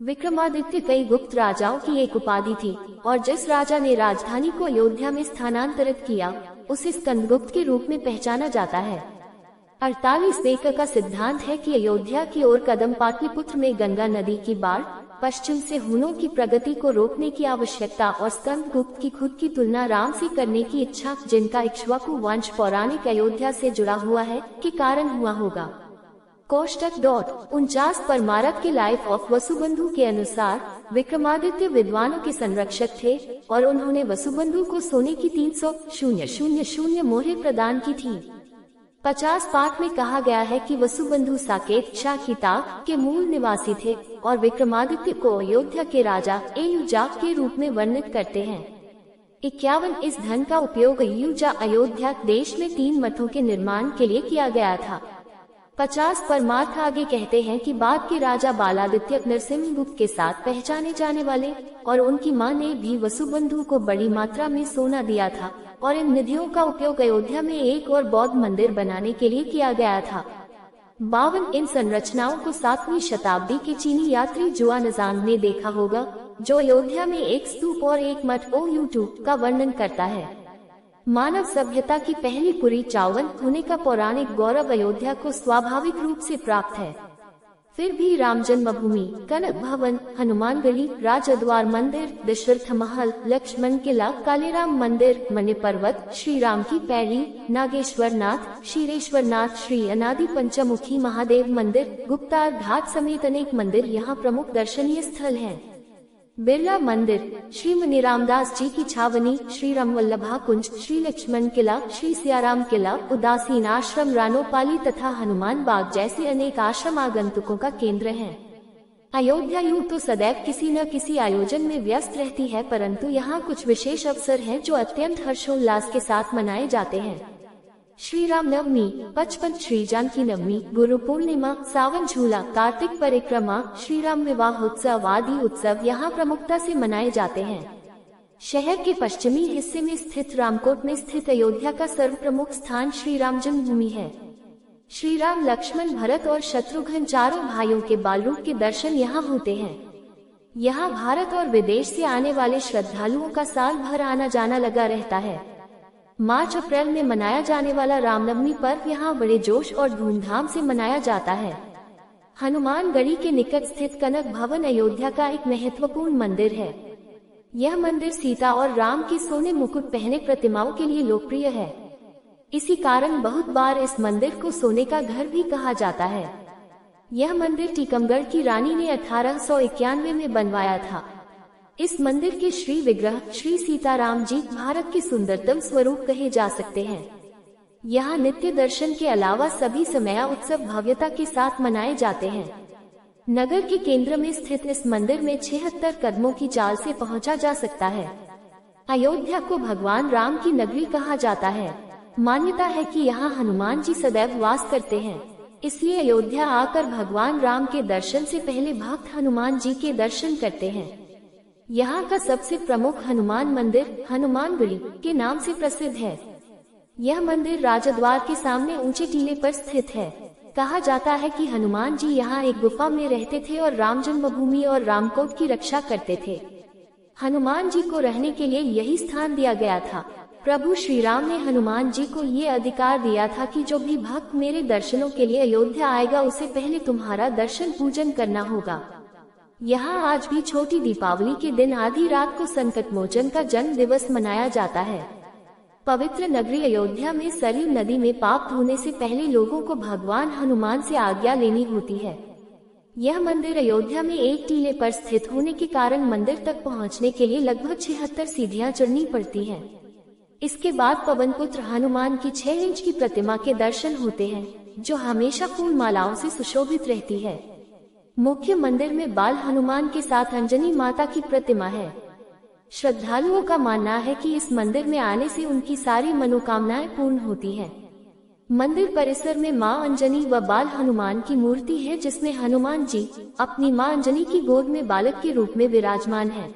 विक्रमादित्य कई गुप्त राजाओं की एक उपाधि थी और जिस राजा ने राजधानी को अयोध्या में स्थानांतरित किया उसे स्कंदगुप्त के रूप में पहचाना जाता है। 48 एकड़ का सिद्धांत है कि अयोध्या की ओर कदम पाटलिपुत्र में गंगा नदी की बाढ़, पश्चिम से हुनों की प्रगति को रोकने की आवश्यकता और स्कंदगुप्त की खुद की तुलना राम से करने की इच्छा, जिनका इक्ष्वाकु वंश पौराणिक अयोध्या से जुड़ा हुआ है, के कारण हुआ होगा। *49 परमारक के लाइफ ऑफ वसुबंधु के अनुसार विक्रमादित्य विद्वानों के संरक्षक थे और उन्होंने वसुबंधु को सोने की 300,000 मोहरें प्रदान की थी। 50 पाठ में कहा गया है कि वसुबंधु साकेत शाकिताब के मूल निवासी थे और विक्रमादित्य को अयोध्या के राजा एयुजा के रूप में वर्णित करते हैं। 51 इस धन का उपयोग एयुजा अयोध्या देश में 3 मठों के निर्माण के लिए किया गया था। 50 परमार्थ आगे कहते हैं कि बाद के राजा बालादित्य नरसिंहगुप्त के साथ पहचाने जाने वाले और उनकी मां ने भी वसुबंधु को बड़ी मात्रा में सोना दिया था और इन निधियों का उपयोग अयोध्या में एक और बौद्ध मंदिर बनाने के लिए किया गया था। 52 इन संरचनाओं को 7वीं शताब्दी के चीनी यात्री जुआनजांग ने देखा होगा, जो अयोध्या में एक स्तूप और एक मठ ओयू का वर्णन करता है। मानव सभ्यता की पहली पुरी चावन होने का पौराणिक गौरव अयोध्या को स्वाभाविक रूप से प्राप्त है। फिर भी राम जन्मभूमि, कनक भवन, हनुमान गढ़ी, राजद्वार मंदिर, दशरथ महल, लक्ष्मण किला, कालीराम मंदिर, मणि पर्वत, श्री राम की पैड़ी, नागेश्वर नाथ, क्षीरेश्वर नाथ, श्री अनादि पंचमुखी महादेव मंदिर, गुप्तार घाट समेत अनेक मंदिर यहाँ प्रमुख दर्शनीय स्थल हैं। बिरला मंदिर, श्री मुनि रामदास जी की छावनी, श्री राम वल्लभा कुंज, श्री लक्ष्मण किला, श्री सियाराम किला, उदासीन आश्रम, रानोपाली तथा हनुमान बाग जैसे अनेक आश्रम आगंतुकों का केंद्र हैं। अयोध्या यूं तो सदैव किसी न किसी आयोजन में व्यस्त रहती है, परंतु यहाँ कुछ विशेष अवसर हैं जो अत्यंत हर्षोल्लास के साथ मनाए जाते हैं। श्री राम नवमी, 55 श्री जानकी नवमी, गुरु पूर्णिमा, सावन झूला, कार्तिक परिक्रमा, श्री राम विवाह उत्सव आदि उत्सव यहाँ प्रमुखता से मनाए जाते हैं। शहर के पश्चिमी हिस्से में स्थित रामकोट में स्थित अयोध्या का सर्व प्रमुख स्थान श्री राम जन्मभूमि है। श्री राम, लक्ष्मण, भरत और शत्रुघ्न चारों भाइयों के बाल रूप के दर्शन यहाँ होते हैं। यहाँ भारत और विदेश से आने वाले श्रद्धालुओं का साल भर आना जाना लगा रहता है। मार्च अप्रैल में मनाया जाने वाला रामनवमी पर्व यहाँ बड़े जोश और धूमधाम से मनाया जाता है। हनुमान गढ़ी के निकट स्थित कनक भवन अयोध्या का एक महत्वपूर्ण मंदिर है। यह मंदिर सीता और राम की सोने मुकुट पहने प्रतिमाओं के लिए लोकप्रिय है। इसी कारण बहुत बार इस मंदिर को सोने का घर भी कहा जाता है। यह मंदिर टीकमगढ़ की रानी ने 1891 में बनवाया था। इस मंदिर के श्री विग्रह श्री सीताराम जी भारत के सुंदरतम स्वरूप कहे जा सकते हैं। यहाँ नित्य दर्शन के अलावा सभी समय उत्सव भव्यता के साथ मनाए जाते हैं। नगर के केंद्र में स्थित इस मंदिर में 76 कदमों की चाल से पहुँचा जा सकता है। अयोध्या को भगवान राम की नगरी कहा जाता है। मान्यता है कि यहाँ हनुमान जी सदैव वास करते हैं, इसलिए अयोध्या आकर भगवान राम के दर्शन से पहले भक्त हनुमान जी के दर्शन करते हैं। यहाँ का सबसे प्रमुख हनुमान मंदिर हनुमानगढ़ी के नाम से प्रसिद्ध है। यह मंदिर राजद्वार के सामने ऊंचे टीले पर स्थित है। कहा जाता है कि हनुमान जी यहाँ एक गुफा में रहते थे और राम जन्मभूमि और रामकोट की रक्षा करते थे। हनुमान जी को रहने के लिए यही स्थान दिया गया था। प्रभु श्री राम ने हनुमान जी को ये अधिकार दिया था कि जो भी भक्त मेरे दर्शनों के लिए अयोध्या आएगा उसे पहले तुम्हारा दर्शन पूजन करना होगा। यहाँ आज भी छोटी दीपावली के दिन आधी रात को संकट मोचन का जन्म दिवस मनाया जाता है। पवित्र नगरी अयोध्या में सरयू नदी में पाप धोने से पहले लोगों को भगवान हनुमान से आज्ञा लेनी होती है। यह मंदिर अयोध्या में एक टीले पर स्थित होने के कारण मंदिर तक पहुँचने के लिए लगभग 76 सीढ़ियाँ चढ़नी पड़ती हैं। इसके बाद पवन पुत्र हनुमान की 6 इंच की प्रतिमा के दर्शन होते हैं, जो हमेशा फूल मालाओं से सुशोभित रहती है। मुख्य मंदिर में बाल हनुमान के साथ अंजनी माता की प्रतिमा है। श्रद्धालुओं का मानना है कि इस मंदिर में आने से उनकी सारी मनोकामनाएं पूर्ण होती हैं। मंदिर परिसर में मां अंजनी व बाल हनुमान की मूर्ति है, जिसमें हनुमान जी अपनी मां अंजनी की गोद में बालक के रूप में विराजमान हैं।